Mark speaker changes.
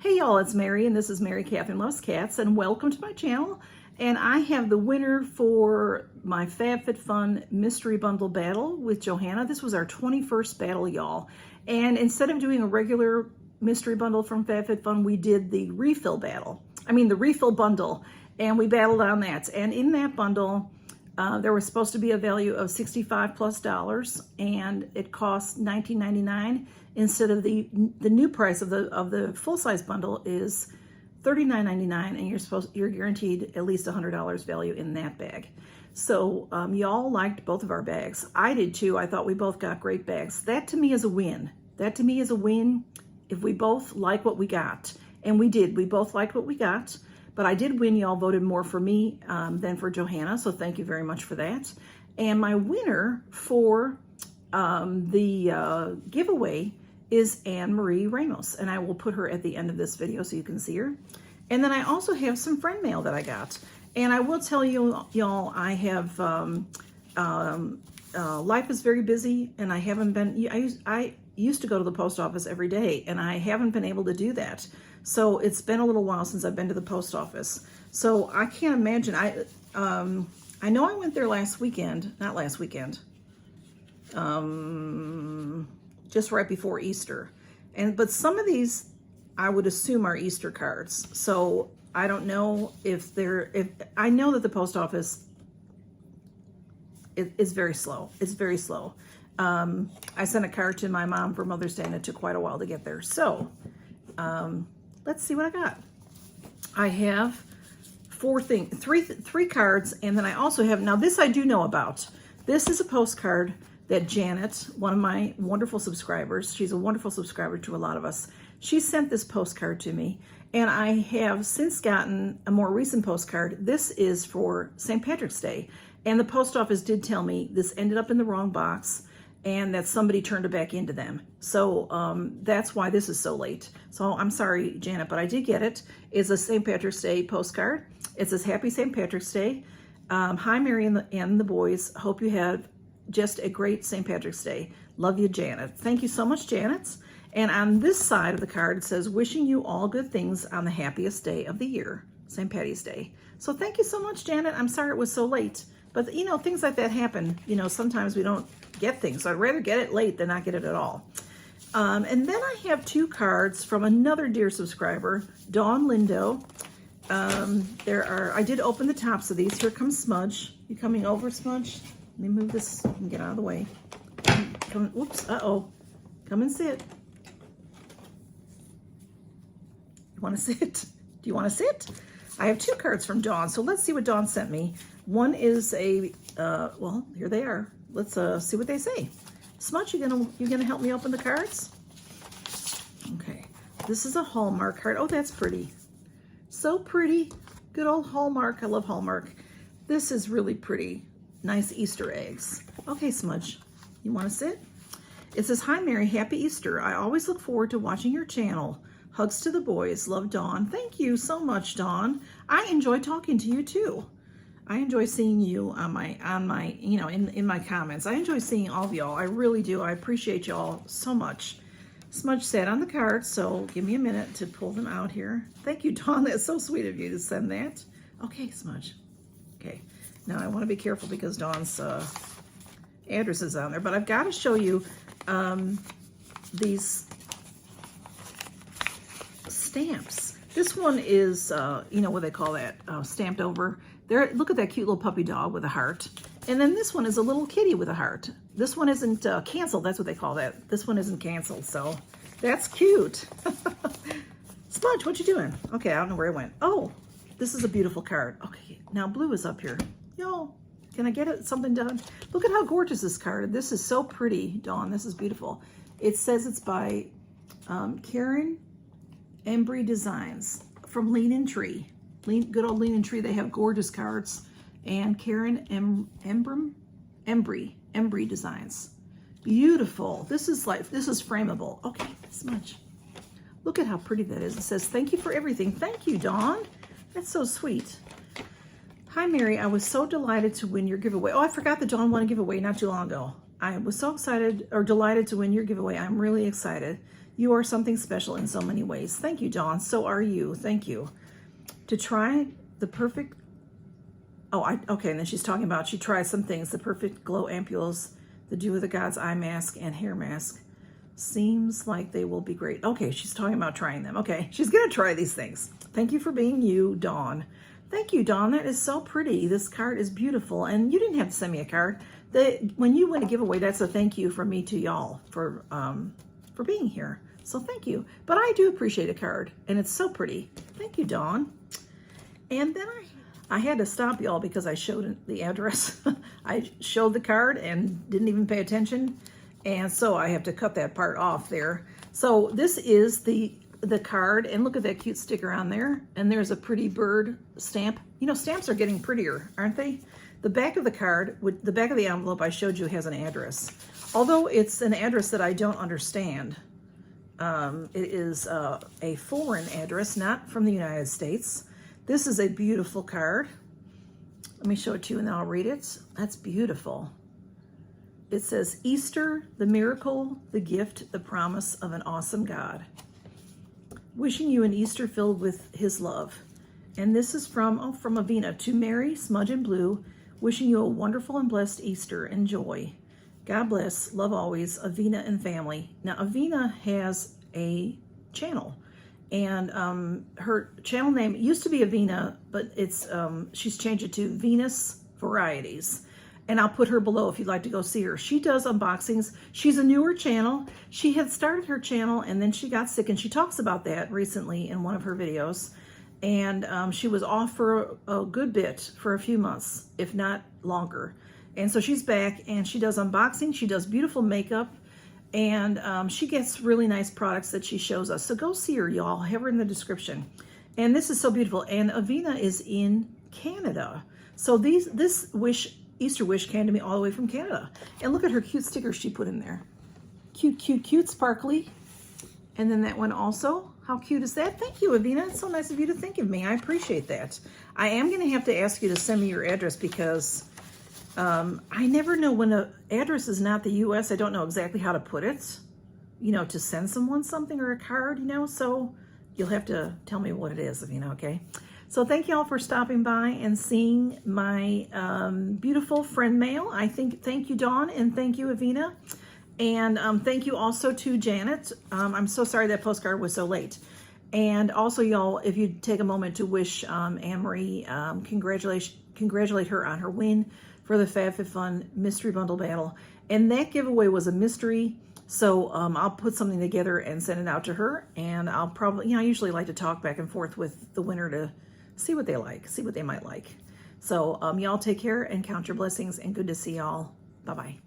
Speaker 1: Hey y'all, it's Mary, and this is Mary Catherine Loves Cats, and welcome to my channel. And I have the winner for my Fab Fit Fun mystery bundle battle with Johanna. This was our 21st battle, y'all. And instead of doing a regular mystery bundle from Fab Fit Fun, we did the refill battle. the refill bundle, and we battled on that. And in that bundle, there was supposed to be a value of $65+, and it cost $19.99 instead of the new price of the full size bundle is $39.99, and you're guaranteed at least $100 value in that bag. So y'all liked both of our bags. I did too. I thought we both got great bags. That to me is a win. That to me is a win if we both like what we got. And we did. We both liked what we got. But I did win. Y'all voted more for me than for Johanna, so thank you very much for that. And my winner for the giveaway is Anne-Marie Ramos, and I will put her at the end of this video so you can see her. And then I also have some friend mail that I got. And I will tell you, y'all, I have, life is very busy, and I haven't been, I used to go to the post office every day, and I haven't been able to do that. So it's been a little while since I've been to the post office. So I can't imagine, I know I went there last weekend, not last weekend, just right before Easter. But some of these I would assume are Easter cards. So I don't know if I know that the post office is very slow. It's very slow. I sent a card to my mom for Mother's Day, and it took quite a while to get there. So let's see what I got. I have three cards, and then I also have, now this I do know about. This is a postcard that Janet, one of my wonderful subscribers, she's a wonderful subscriber to a lot of us, she sent this postcard to me, and I have since gotten a more recent postcard. This is for St. Patrick's Day, and the post office did tell me this ended up in the wrong box and that somebody turned it back into them. So that's why this is so late. So I'm sorry, Janet, but I did get it. It's a St. Patrick's Day postcard. It says, Happy St. Patrick's Day. Hi, Mary and the boys. Hope you have just a great St. Patrick's Day. Love you, Janet. Thank you so much, Janet. And on this side of the card, it says, wishing you all good things on the happiest day of the year, St. Patty's Day. So thank you so much, Janet. I'm sorry it was so late. But, you know, things like that happen. You know, sometimes we don't get things. So I'd rather get it late than not get it at all. And then I have two cards from another dear subscriber, Dawn Lindo. I did open the tops of these. Here comes Smudge. You coming over, Smudge? Let me move this and get out of the way. Whoops, uh-oh. Come and sit. You want to sit? Do you want to sit? I have two cards from Dawn, so let's see what Dawn sent me. One is a, well, here they are. Let's see what they say. Smudge, you gonna help me open the cards? Okay, this is a Hallmark card. Oh, that's pretty. So pretty. Good old Hallmark. I love Hallmark. This is really pretty. Nice Easter eggs. Okay, Smudge, you want to sit? It says, Hi, Mary. Happy Easter. I always look forward to watching your channel. Hugs to the boys. Love, Dawn. Thank you so much, Dawn. I enjoy talking to you too. I enjoy seeing you on my you know, in my comments. I enjoy seeing all of y'all. I really do. I appreciate y'all so much. Smudge sat on the card, so give me a minute to pull them out here. Thank you, Dawn. That's so sweet of you to send that. Okay, Smudge. Okay. Now I want to be careful because Dawn's address is on there, but I've got to show you these stamps. This one is, you know what they call that, stamped over. There, look at that cute little puppy dog with a heart. And then this one is a little kitty with a heart. This one isn't canceled, that's what they call that. This one isn't canceled, so that's cute. Smudge, what you doing? Okay, I don't know where I went. Oh, this is a beautiful card. Okay, now blue is up here. Yo, can I get it something done? Look at how gorgeous this card. This is so pretty, Dawn. This is beautiful. It says it's by Karen Embry Designs from Lean and Tree. Good old Lean and Tree. They have gorgeous cards. And Karen Embry Designs. Beautiful. This is frameable. Okay, Smudge. Look at how pretty that is. It says, thank you for everything. Thank you, Dawn. That's so sweet. Hi, Mary. I was so delighted to win your giveaway. Oh, I forgot that Dawn won a giveaway not too long ago. I was so excited or delighted to win your giveaway. I'm really excited. You are something special in so many ways. Thank you, Dawn. So are you. Thank you. To try the perfect... Oh, okay, and then she's talking about she tried some things. The perfect glow ampules, the Dew of the Gods eye mask, and hair mask. Seems like they will be great. Okay, she's talking about trying them. Okay, she's going to try these things. Thank you for being you, Dawn. Thank you, Dawn. That is so pretty. This card is beautiful. And you didn't have to send me a card. When you win a giveaway, that's a thank you from me to y'all for being here. So thank you. But I do appreciate a card, and it's so pretty. Thank you, Dawn. And then I had to stop y'all because I showed the address. I showed the card and didn't even pay attention. And so I have to cut that part off there. So this is the card, and look at that cute sticker on there. And there's a pretty bird stamp. You know, stamps are getting prettier, aren't they? The back of the card, the back of the envelope I showed you has an address. Although it's an address that I don't understand. It is a foreign address, not from the United States. This is a beautiful card. Let me show it to you and then I'll read it. That's beautiful. It says, Easter, the miracle, the gift, the promise of an awesome God. Wishing you an Easter filled with his love. And this is from Avina. To Mary, Smudge and Blue, wishing you a wonderful and blessed Easter and joy. God bless, love always, Avina and family. Now, Avina has a channel. And her channel name used to be Avina, but it's she's changed it to Venus Varieties. And I'll put her below if you'd like to go see her. She does unboxings. She's a newer channel. She had started her channel and then she got sick, and she talks about that recently in one of her videos. And she was off for a good bit, for a few months, if not longer. And so she's back and she does unboxing. She does beautiful makeup. And she gets really nice products that she shows us. So go see her, y'all. Have her in the description. And this is so beautiful. And Avina is in Canada. So this Easter wish came to me all the way from Canada. And look at her cute stickers she put in there. Cute, cute, cute, sparkly. And then that one also. How cute is that? Thank you, Avina. It's so nice of you to think of me. I appreciate that. I am going to have to ask you to send me your address because I never know when an address is not the U.S. I don't know exactly how to put it, you know, to send someone something or a card, you know. So you'll have to tell me what it is, Avina, okay? So thank you all for stopping by and seeing my beautiful friend mail. Thank you, Dawn, and thank you, Avina. And thank you also to Janet. I'm so sorry that postcard was so late. And also, y'all, if you take a moment to wish Anne-Marie, congratulate her on her win for the Fab Fit Fun mystery bundle battle. And that giveaway was a mystery. So I'll put something together and send it out to her. And I'll probably, you know, I usually like to talk back and forth with the winner to see what they like, see what they might like. So y'all take care and count your blessings, and good to see y'all. Bye-bye.